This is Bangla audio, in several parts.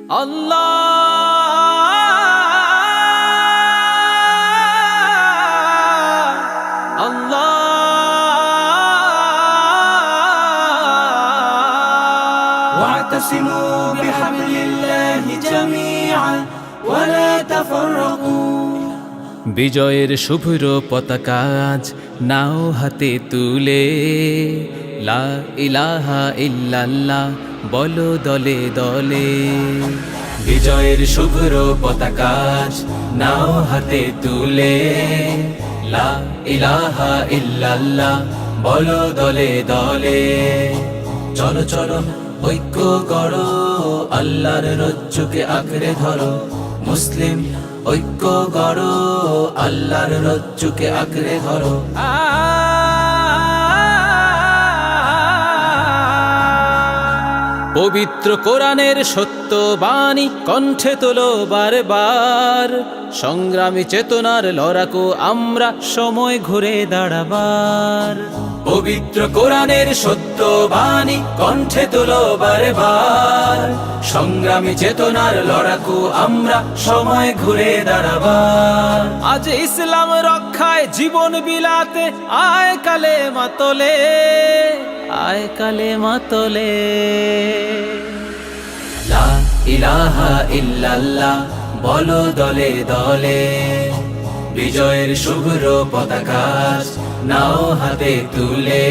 আল্লাহ আল্লাহ واعتصموا بحبل الله جميعا ولا تفرقوا বিজয়ের শুভ্র পতাকা আজ নাও হাতে তুলে লা ইলাহা ইল্লাল্লাহ বলো দলে দলে। বিজয়ের শুভ্র পতাকা আজ নাও হাতে তুলে লা ইলাহা ইল্লাল্লাহ বলো দলে দলে। চলো চলো ঐক্য করো, আল্লাহর রজ্জুকে আঁকড়ে ধরো। মুসলিম ঐক্য করো, আল্লাহর রজ্জুকে আঁকড়ে ধরো। পবিত্র কোরআনের সত্য বাণী কণ্ঠে তোলো বারবার। সংগ্রামী চেতনার লড়াকু আমরা, সময় ঘুরে দাঁড়াবার। পবিত্র কোরআনের সত্য বাণী কণ্ঠে তোলো বারবার। সংগ্রামী চেতনার লড়াকু আমরা, সময় ঘুরে দাঁড়াবার। আজ ইসলাম রক্ষায় জীবন বিলাতে আয় কালেমা তোলে, আয় কালেমা তোলে। লা ইলাহা ইল্লাল্লাহ বলো দলে দলে। বিজয়ের শুভ্র পতাকা নাও হাতে তুলে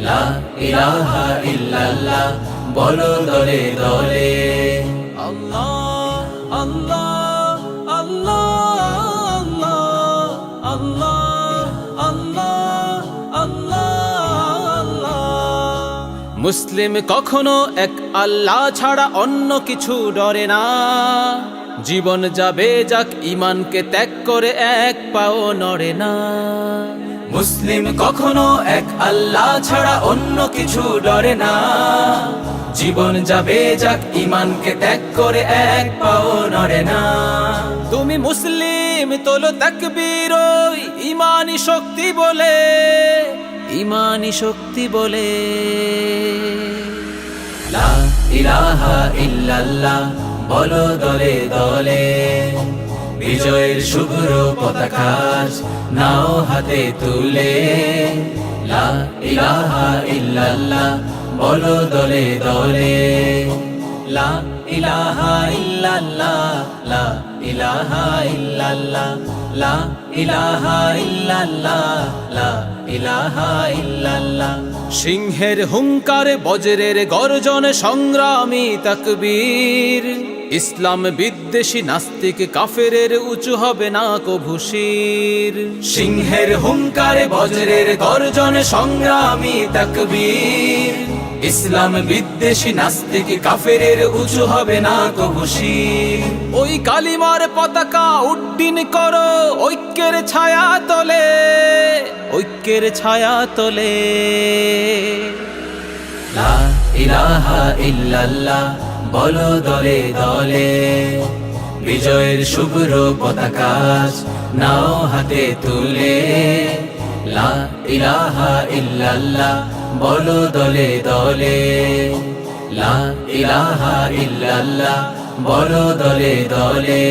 লা ইলাহা ইল্লাল্লাহ বলো দলে দলে। আল্লাহ আল্লাহ আল্লাহ আল্লাহ আল্লাহ আল্লাহ। মুসলিম কখনো এক আল্লাহ ছাড়া অন্য কিছু ডরে না। জীবন যাবে যাক ঈমানকে ত্যাগ করে এক পাও নড়ে না। মুসলিম কখনো এক আল্লাহ ছাড়া অন্য কিছু ডরে না। জীবন যাবে যাক ঈমানকে ত্যাগ করে এক পাও নড়ে না। তুমি মুসলিম তোলো তাকবীর ওই ঈমানি শক্তি বলে, ঈমানি শক্তি বলে। লা ইলাহা ইল্লাল্লাহ বলো দলে দলে। বিজয়ের শুভ্র পতাকা নাও হাতে তুলে লা ইলাহা ইল্লাল্লাহ বলো দলে দলে। লা ইলাহা ইল্লাল্লাহ লা ইলাহা ইল্লাল্লাহ লা ইলাহা ইল্লাল্লাহ লা ইলাহা ইল্লাল্লাহ। সিংহের হুঙ্কারে বজ্রের গর্জন সংগ্রামী তাকবীর। ইসলাম বিদ্বেষী নাস্তিক কাফেরের উঁচু হবে না কভু শির। সিংহের হুঙ্কারে বজ্রের গর্জন সংগ্রামী তাকবীর। ইসলাম বিদ্বেষী নাস্তিক কাফেরের উঁচু হবে না কভু শির। ওই কালিমার পতাকা উড্ডীন করো ঐক্যের ছায়া তলে, ঐক্যের ছায়া তলে। লা ইলাহা ইল্লাল্লাহ বলো দলে দলে। বিজয়ের শুভ্র পতাকা নাও হাতে তুলে লা ইলাহা ইল্লাল্লাহ বলো দলে দলে। লা ইলাহা ইল্লাল্লাহ বলো দলে দলে।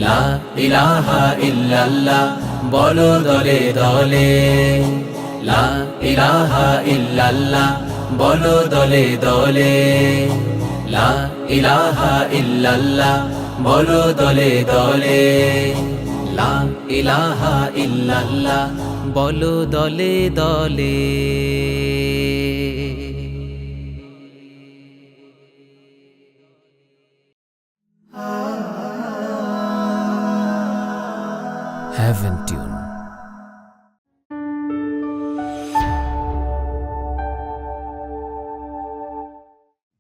লা ইলাহা ইল্লাল্লাহ বলো দলে দলে। লা ইলাহা ইল্লাল্লাহ বলো দলে দলে। লা ইলাহা ইল্লাল্লাহ বলো দলে দলে। লা ইলাহা ইল্লাল্লাহ বলো দলে দলে। Heaven Tune